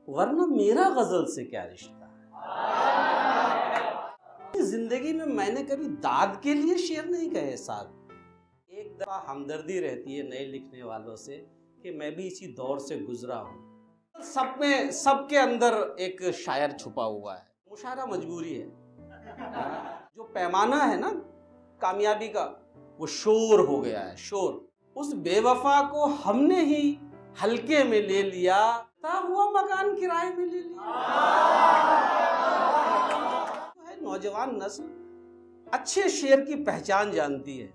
वरना मेरा गजल से क्या रिश्ता है। जिंदगी में मैंने कभी दाद के लिए शेर नहीं कहे साहब। एक दफा हमदर्दी रहती है नए लिखने वालों से कि मैं भी इसी दौर से गुजरा हूँ। सब में सबके अंदर एक शायर छुपा हुआ है। मुशायरा मजबूरी है। जो पैमाना है ना कामयाबी का, वो शोर हो गया है। शोर उस बेवफा को हमने ही हल्के में ले लिया, हुआ मकान किराए में ले लिया। है नौजवान नस्ल अच्छे शेर की पहचान जानती है।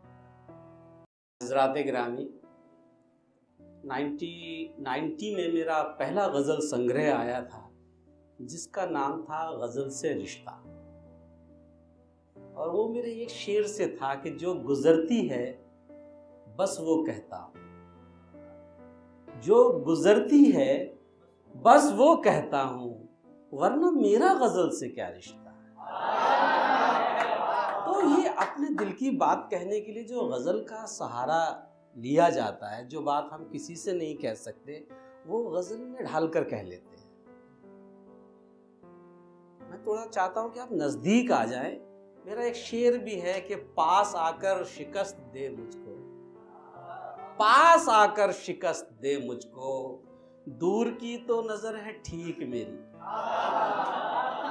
हज़रात गिरामी, 1990 में मेरा पहला गजल संग्रह आया था जिसका नाम था गजल से रिश्ता, और वो मेरे एक शेर से था कि जो गुजरती है बस वो कहता हूं, जो गुजरती है बस वो कहता हूं, वरना मेरा गजल से क्या रिश्ता है। तो ये अपने दिल की बात कहने के लिए जो गजल का सहारा लिया जाता है, जो बात हम किसी से नहीं कह सकते, वो गजल में ढालकर कह लेते हैं। मैं थोड़ा चाहता हूं कि आप नजदीक आ जाएं। मेरा एक शेर भी है कि पास आकर शिकस्त दे मुझको, पास आकर शिकस्त दे मुझको, दूर की तो नजर है ठीक मेरी।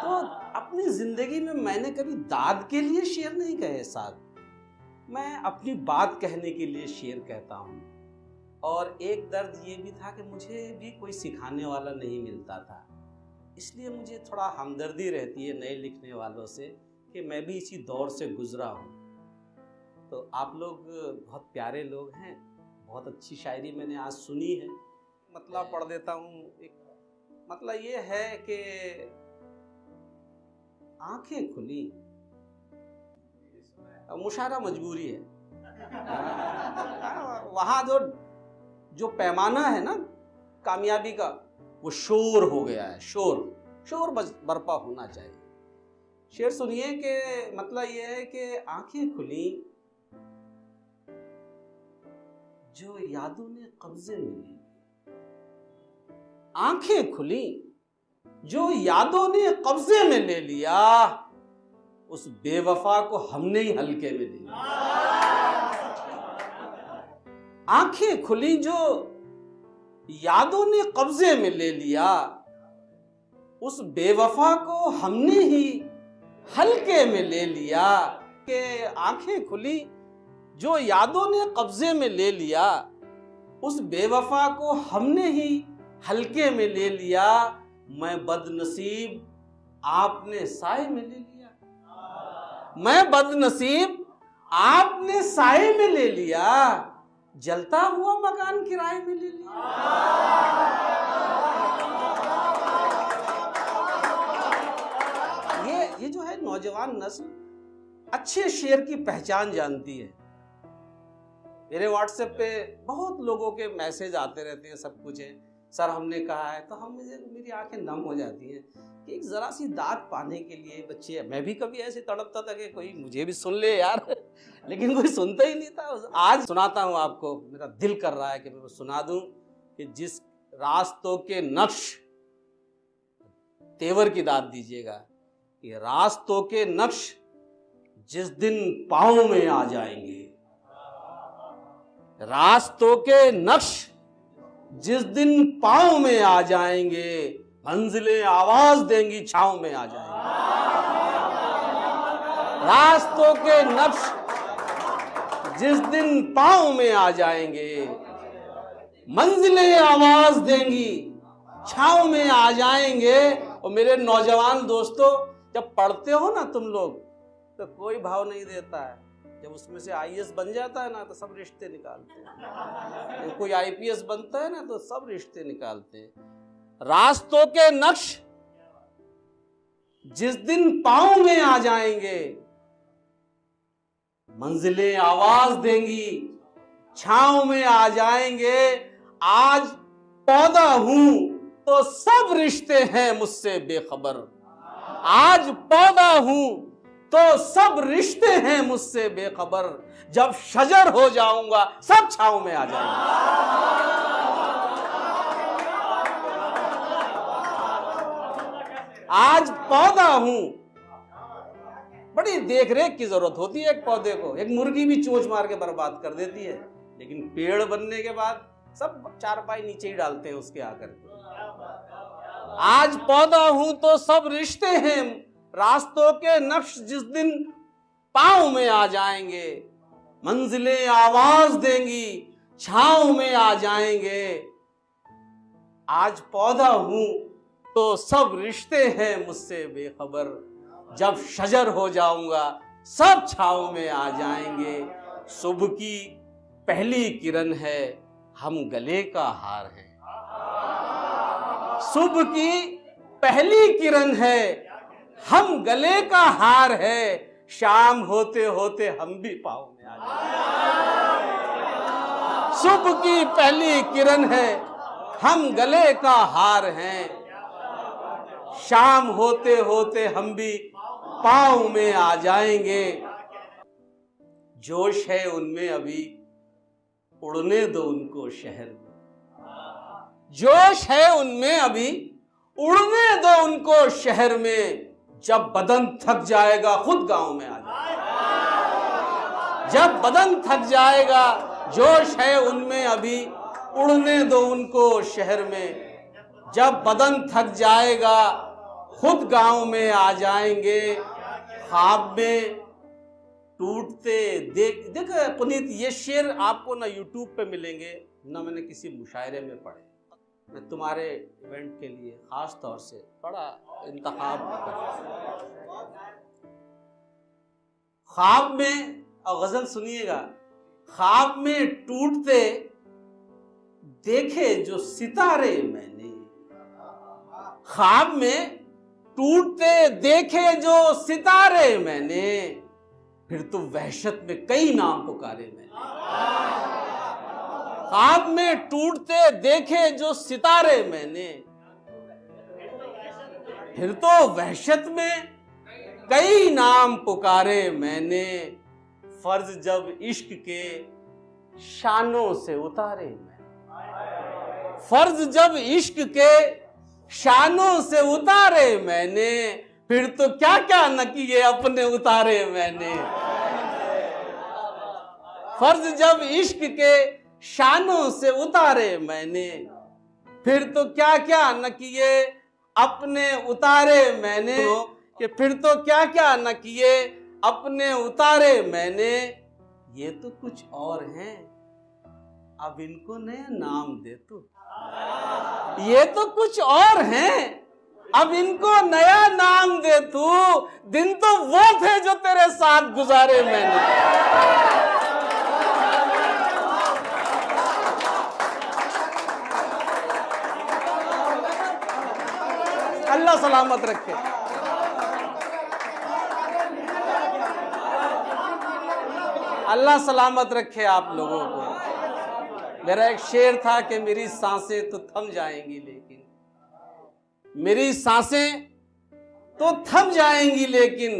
तो अपनी जिंदगी में मैंने कभी दाद के लिए शेर नहीं कहे साहब। मैं अपनी बात कहने के लिए शेर कहता हूँ। और एक दर्द ये भी था कि मुझे भी कोई सिखाने वाला नहीं मिलता था, इसलिए मुझे थोड़ा हमदर्दी रहती है नए लिखने वालों से कि मैं भी इसी दौर से गुजरा हूँ। तो आप लोग बहुत प्यारे लोग हैं, बहुत अच्छी शायरी मैंने आज सुनी है। मतलब पढ़ देता हूँ। एक मतलब ये है कि आंखें खुली, मुशायरा मजबूरी है। वहां जो पैमाना है ना कामयाबी का, वो शोर हो गया है। शोर बर्पा होना चाहिए। शेर सुनिए कि मतलब ये है कि आंखें खुली जो यादों ने कब्जे में ले, आंखें खुली जो यादों ने कब्जे में ले लिया, उस बेवफा को हमने ही हल्के में ले लिया। आंखें खुली जो यादों ने कब्जे में ले लिया, उस बेवफा को हमने ही हल्के में ले लिया। कि आंखें खुली जो यादों ने कब्जे में ले लिया, उस बेवफा को हमने ही हल्के में ले लिया। मैं बदनसीब आपने साए में ले लिया, मैं बदनसीब आपने साए में ले लिया, जलता हुआ मकान किराए में ले लिया। ये जो है नौजवान नस्ल अच्छे शेर की पहचान जानती है। मेरे व्हाट्सएप पे बहुत लोगों के मैसेज आते रहते हैं, सब कुछ है, सर हमने कहा है, तो मेरी आंखें नम हो जाती हैं कि एक जरा सी दाद पाने के लिए बच्चे। मैं भी कभी ऐसे तड़पता था कि कोई मुझे भी सुन ले यार, लेकिन कोई सुनता ही नहीं था। आज सुनाता हूँ आपको, मेरा दिल कर रहा है कि मैं सुना दूं कि जिस रास्तों के नक्श, तेवर की दाद दीजिएगा, ये रास्तों के नक्श जिस दिन पाँव में आ जाएंगे, रास्तों के नक्श जिस दिन पाँव में आ जाएंगे, मंजिलें आवाज देंगी छाँव में आ जाएंगे। रास्तों के नक्श जिस दिन पाँव में आ जाएंगे, मंजिलें आवाज देंगी छाँव में आ जाएंगे। और मेरे नौजवान दोस्तों, जब पढ़ते हो ना तुम लोग, तो कोई भाव नहीं देता है। जब उसमें से आईएएस बन जाता है ना, तो सब रिश्ते निकालते हैं। जब कोई आईपीएस बनता है ना, तो सब रिश्ते निकालते हैं। रास्तों के नक्श जिस दिन पाँव में आ जाएंगे, मंजिलें आवाज देंगी छाँव में आ जाएंगे। आज पौधा हूं तो सब रिश्ते हैं मुझसे बेखबर, आज पौधा हूं तो सब रिश्ते हैं मुझसे बेखबर, जब शजर हो जाऊंगा सब छांव में आ जाएंगे। आज पौधा हूं। बड़ी देख रेख की जरूरत होती है एक पौधे को। एक मुर्गी भी चोंच मार के बर्बाद कर देती है, लेकिन पेड़ बनने के बाद सब चारपाई नीचे ही डालते हैं उसके आकर के। आज पौधा हूं तो सब रिश्ते हैं, रास्तों के नक्श जिस दिन पांव में आ जाएंगे, मंजिलें आवाज देंगी, छांव में आ जाएंगे। आज पौधा हूं तो सब रिश्ते हैं मुझसे बेखबर, जब शजर हो जाऊंगा सब छांव में आ जाएंगे। सुबह की पहली किरण है, हम गले का हार हैं। सुबह की पहली किरण है, हम गले का हार है। शाम होते होते हम भी पाँव में आ जाएंगे। सुबह की पहली किरण है, हम गले का हार हैं। शाम होते होते हम भी पाँव में आ जाएंगे। जोश है उनमें अभी, उड़ने दो उनको शहर में। जोश है उनमें अभी, उड़ने दो उनको शहर में। जब बदन थक जाएगा खुद गांव में आ जाएगा। जब बदन थक जाएगा, जोश है उनमें अभी, उड़ने दो उनको शहर में। जब बदन थक जाएगा खुद गांव में आ जाएंगे। ख्वाब में टूटते देख पुनीत, ये शेर आपको ना यूट्यूब पे मिलेंगे ना मैंने किसी मुशायरे में पढ़े। मैं तुम्हारे इवेंट के लिए खास तौर से बड़ा इंतखाब कर। ख्वाब में, और गजल सुनिएगा, ख्वाब में टूटते देखे जो सितारे मैंने। ख्वाब में टूटते देखे जो सितारे मैंने, फिर तो वहशत में कई नाम पुकारे मैंने। ख्वाब में टूटते देखे जो सितारे मैंने, फिर तो वहशत में कई नाम पुकारे मैंने। फर्ज जब इश्क के शानों से उतारे मैंने। फर्ज जब इश्क के शानों से उतारे मैंने, फिर तो क्या क्या न किए अपने उतारे मैंने। फर्ज जब इश्क के शानों से उतारे मैंने, फिर तो क्या क्या न किए अपने उतारे मैंने। कि फिर तो क्या क्या न किए अपने उतारे मैंने। ये तो कुछ और हैं, अब इनको नया नाम दे तू। ये तो कुछ और हैं, अब इनको नया नाम दे तू। दिन तो वो थे जो तेरे साथ गुजारे मैंने। अल्लाह सलामत रखे। अल्लाह सलामत रखे आप लोगों को। मेरा एक शेर था कि मेरी सांसें तो थम जाएंगी, लेकिन मेरी सांसें तो थम जाएंगी, लेकिन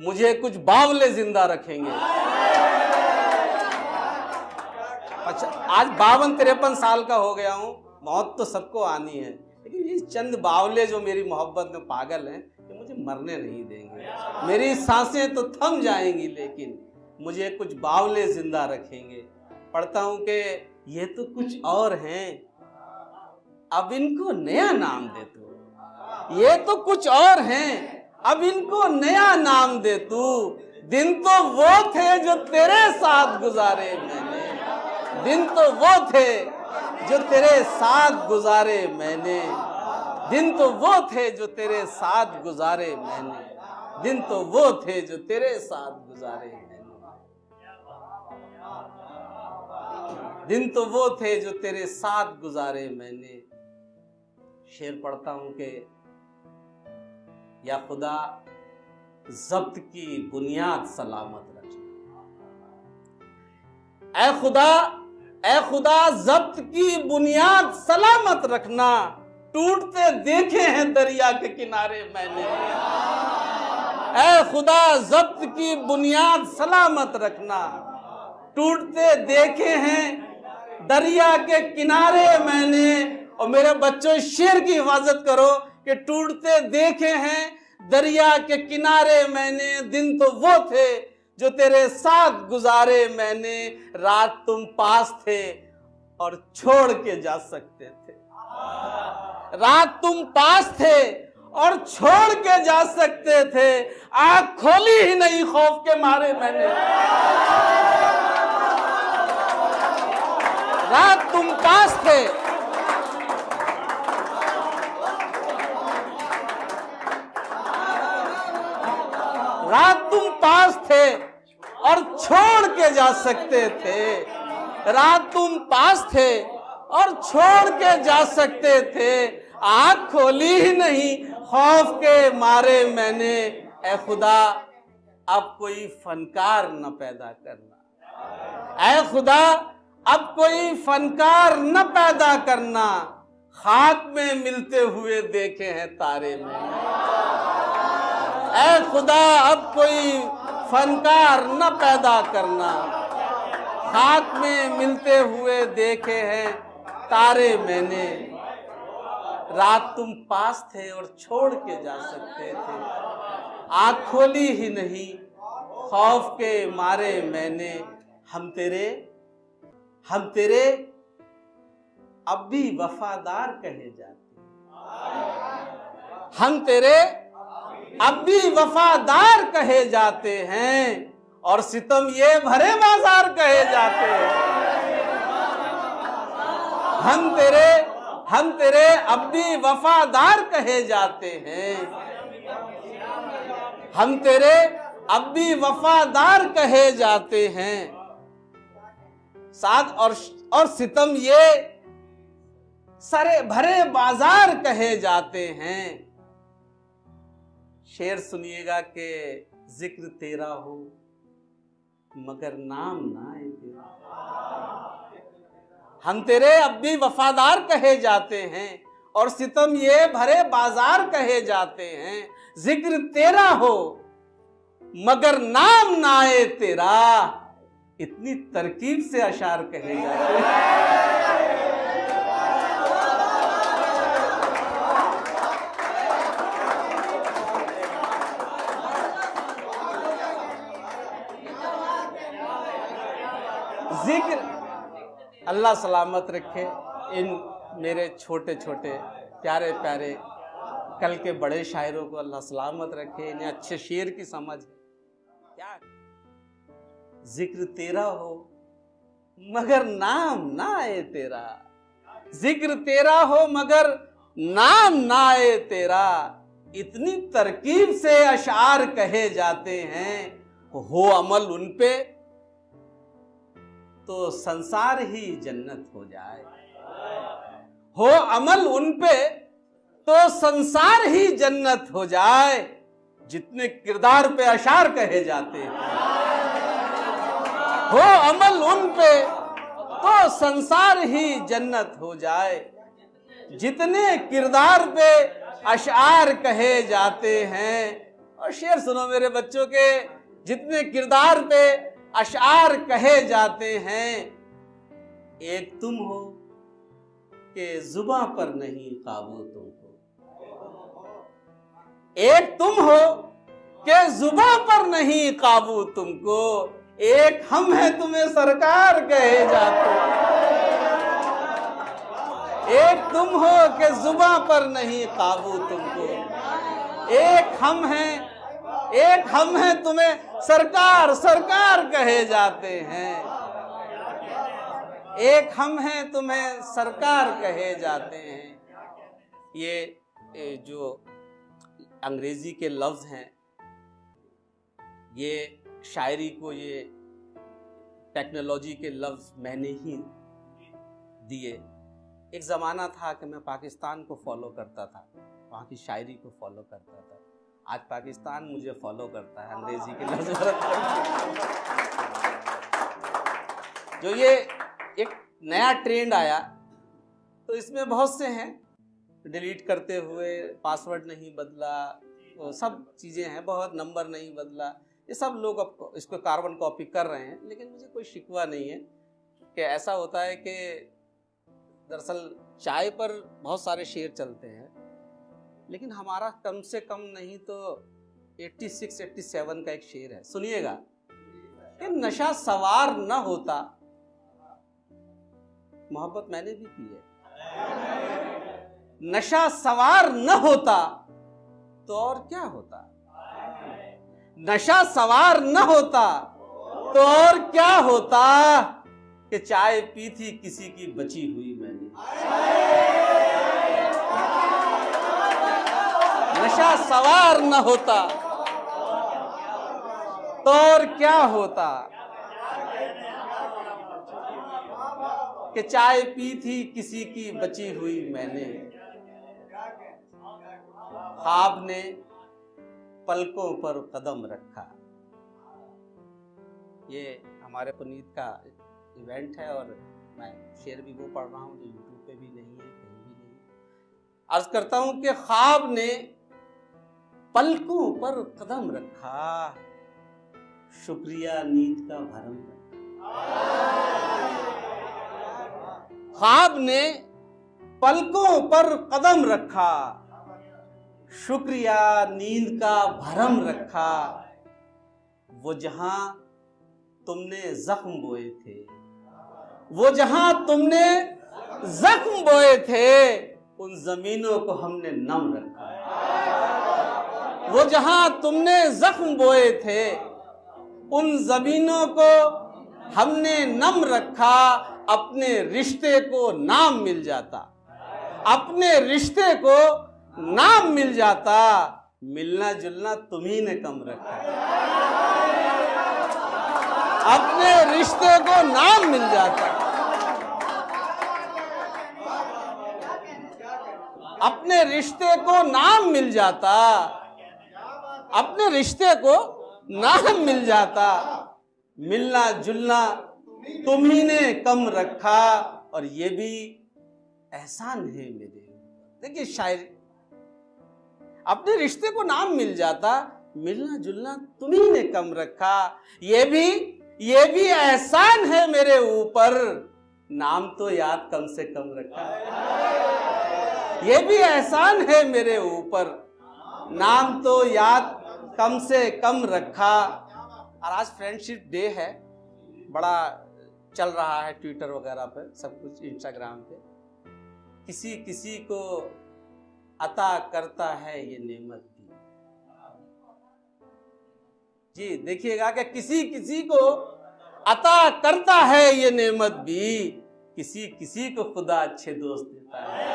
मुझे कुछ बावले जिंदा रखेंगे। अच्छा, आज 52-53 साल का हो गया हूं। मौत तो सबको आनी है, लेकिन ये चंद बावले जो मेरी मोहब्बत में पागल हैं, ये मुझे मरने नहीं देंगे। मेरी सांसें तो थम जाएंगी, लेकिन मुझे कुछ बावले जिंदा रखेंगे। पढ़ता हूं कि ये तो कुछ और हैं, अब इनको नया नाम दे तू। ये तो कुछ और हैं, अब इनको नया नाम दे तू। दिन तो वो थे जो तेरे साथ गुजारे मैंने। दिन तो वो थे जो तेरे साथ गुजारे मैंने। दिन तो वो थे जो तेरे साथ गुजारे मैंने। दिन तो वो थे जो तेरे साथ गुजारे मैंने। दिन तो वो थे जो तेरे साथ गुजारे मैंने। शेर पढ़ता हूं कि या खुदा जब्त की बुनियाद सलामत रखना। ऐ खुदा जब्त की बुनियाद सलामत रखना। टूटते देखे हैं दरिया के किनारे मैंने। ऐ खुदा जब्त की बुनियाद सलामत रखना। टूटते देखे हैं दरिया के किनारे मैंने। और मेरे बच्चों, शेर की हिफाजत करो कि टूटते देखे हैं दरिया के किनारे मैंने। दिन तो वो थे जो तेरे साथ गुजारे मैंने। रात तुम पास थे और छोड़ के जा सकते थे। रात तुम पास थे और छोड़ के जा सकते थे। आंख खोली ही नहीं खौफ के मारे मैंने। रात तुम पास थे, रात तुम पास थे और छोड़ के जा सकते थे। रात तुम पास थे और छोड़ के जा सकते थे। आंख खोली ही नहीं खौफ के मारे मैंने। ऐ खुदा अब कोई फनकार न पैदा करना। ऐ खुदा अब कोई फनकार न पैदा करना। खाक में मिलते हुए देखे हैं तारे मैंने। ऐ खुदा अब कोई फनकार न पैदा करना। खाक में मिलते हुए देखे हैं तारे मैंने। रात तुम पास थे और छोड़ के जा सकते थे। आँख खोली ही नहीं खौफ के मारे मैंने। हम तेरे अब भी वफादार कहे जाते। हम तेरे अब भी वफादार कहे जाते हैं और सितम ये भरे बाजार कहे जाते हैं। हम तेरे अब भी वफादार कहे जाते हैं। हम तेरे अब भी वफादार कहे जाते हैं। साथ और सितम ये सरे भरे बाजार कहे जाते हैं। शेर सुनिएगा कि जिक्र तेरा हो मगर नाम ना आए तेरा। हम तेरे अब भी वफादार कहे जाते हैं और सितम ये भरे बाजार कहे जाते हैं। जिक्र तेरा हो मगर नाम ना आए तेरा। इतनी तरकीब से अशार कहे जाते हैं। जिक्र अल्लाह सलामत रखे इन मेरे छोटे छोटे प्यारे प्यारे कल के बड़े शायरों को। अल्लाह सलामत रखे, इन्हें अच्छे शेर की समझ है। क्या जिक्र तेरा हो मगर नाम ना आए तेरा। जिक्र तेरा हो मगर नाम ना आए तेरा। इतनी तरकीब से अशार कहे जाते हैं। हो अमल उन पे तो संसार ही जन्नत हो जाए। हो अमल उन पे तो संसार ही जन्नत हो जाए। जितने किरदार पे अशार कहे जाते हैं। हो अमल उन पे तो संसार ही जन्नत हो जाए। जितने किरदार पे अशार कहे जाते हैं। और शेर सुनो मेरे बच्चों के, जितने किरदार पे अशार कहे जाते हैं। एक तुम हो कि जुबां पर नहीं काबू तुमको। एक तुम हो कि जुबां पर नहीं काबू तुमको। एक हम हैं तुम्हें सरकार कहे जाते। एक तुम हो कि जुबां पर नहीं काबू तुमको। एक हम हैं तुम्हें सरकार सरकार कहे जाते हैं। एक हम हैं तुम्हें सरकार कहे जाते हैं। ये जो अंग्रेजी के लफ्ज हैं, ये शायरी को ये टेक्नोलॉजी के लफ्ज मैंने ही दिए। एक ज़माना था कि मैं पाकिस्तान को फॉलो करता था, वहाँ की शायरी को फॉलो करता था। आज पाकिस्तान मुझे फॉलो करता है अंग्रेजी के लफ्ज। जो ये एक नया ट्रेंड आया तो इसमें बहुत से हैं, डिलीट करते हुए पासवर्ड नहीं बदला, वो सब चीज़ें हैं, बहुत नंबर नहीं बदला, ये सब लोग अब इसको कार्बन कॉपी कर रहे हैं। लेकिन मुझे कोई शिकवा नहीं है कि ऐसा होता है कि दरअसल चाय पर बहुत सारे शेर चलते हैं लेकिन हमारा कम से कम नहीं तो 86-87 का एक शेर है, सुनिएगा कि नशा सवार न होता, मोहब्बत मैंने भी की है, नशा सवार न होता तो और क्या होता, नशा सवार न होता तो और क्या होता कि चाय पी थी किसी की बची हुई मैंने। नशा सवार न होता तो और क्या होता कि चाय पी थी किसी की बची हुई मैंने। ख्वाब ने पलकों पर कदम रखा। ये हमारे पुनीत का इवेंट है और मैं शेर भी वो पढ़ रहा हूँ जो यूट्यूब पे भी नहीं है, कहीं भी नहीं। अर्ज करता हूं कि ख्वाब ने पलकों पर कदम रखा, शुक्रिया नींद का भरम रखा। ख्वाब ने पलकों पर कदम रखा, शुक्रिया नींद का भरम रखा। वो जहां तुमने जख्म बोए थे, वो जहां तुमने जख्म बोए थे, उन जमीनों को हमने नम रखा। वो जहां तुमने जख्म बोए थे, उन जमीनों को हमने नम रखा। अपने रिश्ते को नाम मिल जाता, अपने रिश्ते को नाम मिल जाता। मिलना जुलना तुम्ही ने कम रखा, अपने रिश्ते को नाम मिल जाता, अपने रिश्ते को नाम मिल जाता, अपने रिश्ते को नाम मिल जाता। मिलना जुलना तुम्ही ने कम रखा और ये भी एहसान है मेरे। देखिए शायरी, अपने रिश्ते को नाम मिल जाता, मिलना जुलना तुम्ही ने कम रखा। ये भी एहसान है मेरे ऊपर, नाम तो याद कम से कम रखा। ये भी एहसान है मेरे ऊपर, नाम तो याद कम से कम रखा। और आज फ्रेंडशिप डे है, बड़ा चल रहा है ट्विटर वगैरह पे, सब कुछ इंस्टाग्राम पे। किसी किसी को अता करता है ये नेमत भी। जी देखिएगा कि किसी किसी को अता करता है ये नेमत भी, किसी किसी को खुदा अच्छे दोस्त देता है।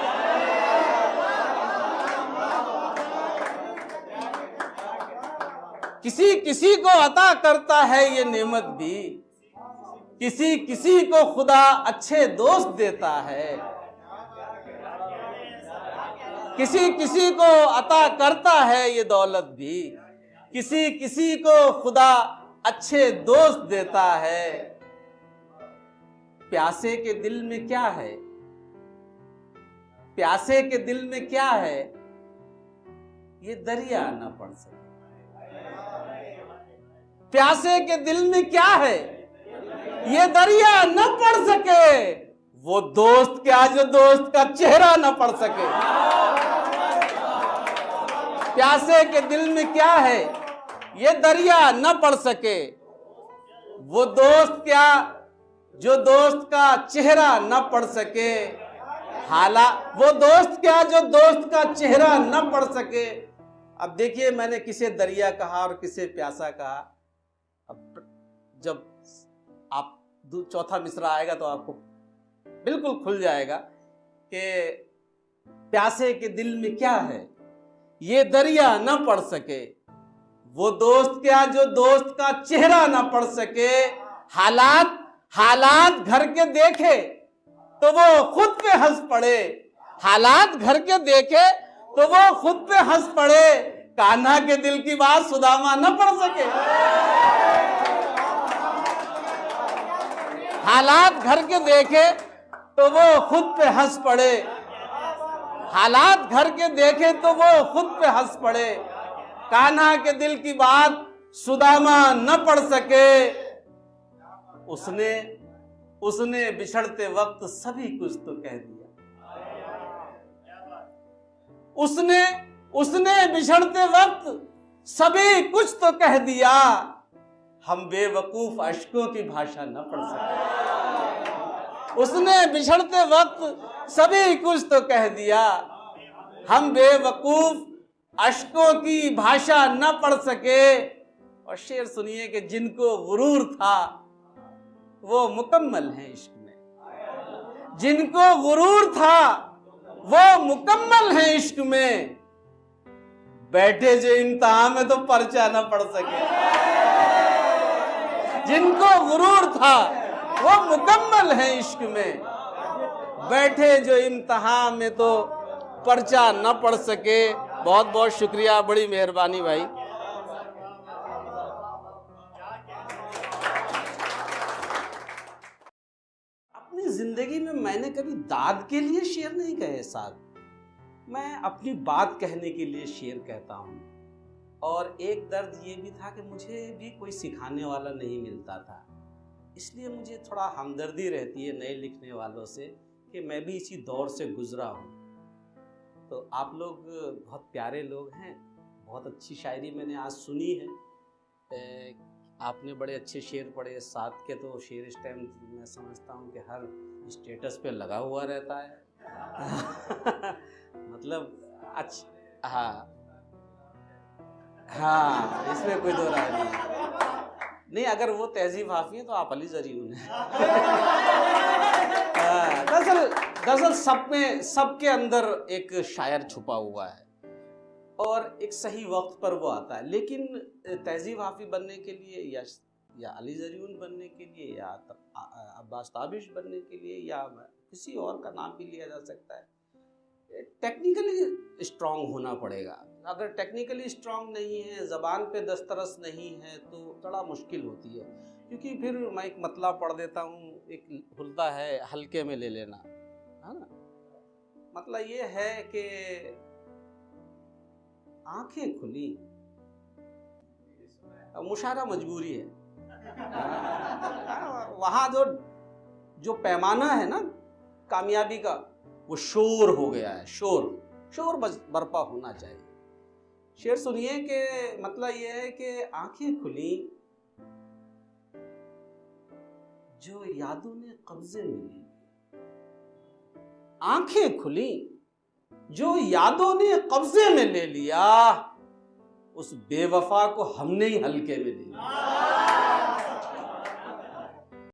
किसी किसी को अता करता है ये नेमत भी, किसी किसी को खुदा अच्छे दोस्त देता है। किसी किसी को अता करता है ये दौलत भी, किसी किसी को खुदा अच्छे दोस्त देता है। प्यासे के दिल में क्या है, प्यासे के दिल में क्या है, ये दरिया ना पड़ सके। प्यासे के दिल में क्या है, ये दरिया न पड़ सके। वो दोस्त क्या जो दोस्त का चेहरा न पड़ सके। प्यासे के दिल में क्या है, ये दरिया न पड़ सके। वो दोस्त क्या जो दोस्त का चेहरा न पड़ सके। वो दोस्त क्या जो दोस्त का चेहरा न पड़ सके। अब देखिए, मैंने किसे दरिया कहा और किसे प्यासा कहा। अब जब आप चौथा मिसरा आएगा तो आपको बिल्कुल खुल जाएगा कि प्यासे के दिल में क्या है, ये दरिया न पड़ सके। वो दोस्त क्या जो दोस्त का चेहरा न पड़ सके। हालात घर के देखे तो वो खुद पे हंस पड़े। हालात घर के देखे तो वो खुद पे हंस पड़े। कान्हा के दिल की बात सुदामा न पढ़ सके। हालात घर के देखे तो वो खुद पे हंस पड़े। हालात घर के देखे तो वो खुद पे हंस पड़े। कान्हा के दिल की बात सुदामा न पढ़ सके। उसने बिछड़ते वक्त सभी कुछ तो कह दिया। उसने उसने बिछड़ते वक्त सभी कुछ तो कह दिया, हम बेवकूफ अश्कों की भाषा न पढ़ सके। उसने बिछड़ते वक्त सभी कुछ तो कह दिया, हम बेवकूफ अश्कों की भाषा न पढ़ सके। और शेर सुनिए कि जिनको गुरूर था वो मुकम्मल है इश्क में, जिनको गुरूर था वो मुकम्मल है इश्क में, बैठे जो इम्तिहान में तो पर्चा न पढ़ सके। जिनको गुरूर था वो मुकम्मल है इश्क में, बैठे जो इम्तिहान में तो पर्चा न पढ़ सके। बहुत बहुत शुक्रिया, बड़ी मेहरबानी भाई। अपनी जिंदगी में मैंने कभी दाद के लिए शेर नहीं कहे साहब, मैं अपनी बात कहने के लिए शेर कहता हूँ। और एक दर्द ये भी था कि मुझे भी कोई सिखाने वाला नहीं मिलता था, इसलिए मुझे थोड़ा हमदर्दी रहती है नए लिखने वालों से कि मैं भी इसी दौर से गुजरा हूँ। तो आप लोग बहुत प्यारे लोग हैं, बहुत अच्छी शायरी मैंने आज सुनी है। आपने बड़े अच्छे शेर पढ़े, साथ के तो शेर इस टाइम मैं समझता हूँ कि हर स्टेटस पे लगा हुआ रहता है। मतलब अच्छा, हाँ इसमें कोई दो राय नहीं। अगर वो तहजीब हाफी है तो आप अली ज़रीउन हैं। दरअसल सबके अंदर एक शायर छुपा हुआ है और एक सही वक्त पर वो आता है। लेकिन तहजीब हाफी बनने के लिए या अली ज़रीउन बनने के लिए या अब्बास ताबिश बनने के लिए या किसी और का नाम भी लिया जा सकता है, टेक्निकली स्ट्रांग होना पड़ेगा। अगर टेक्निकली स्ट्रांग नहीं है, ज़बान पे दस्तरस नहीं है तो थोड़ा मुश्किल होती है। क्योंकि फिर मैं एक मतलब पढ़ देता हूँ, एक हुल्दा है हल्के में ले लेना, है ना। मतलब ये है कि आंखें खुली, मुशायरा मजबूरी है। वहाँ जो पैमाना है ना कामयाबी का, वो शोर हो गया है। शोर बर्पा होना चाहिए। शेर सुनिए कि मतलब ये है कि आंखें खुली जो यादों ने कब्जे में ली, आंखें खुली जो यादों ने कब्जे में ले लिया, उस बेवफा को हमने ही हल्के में ले लिया।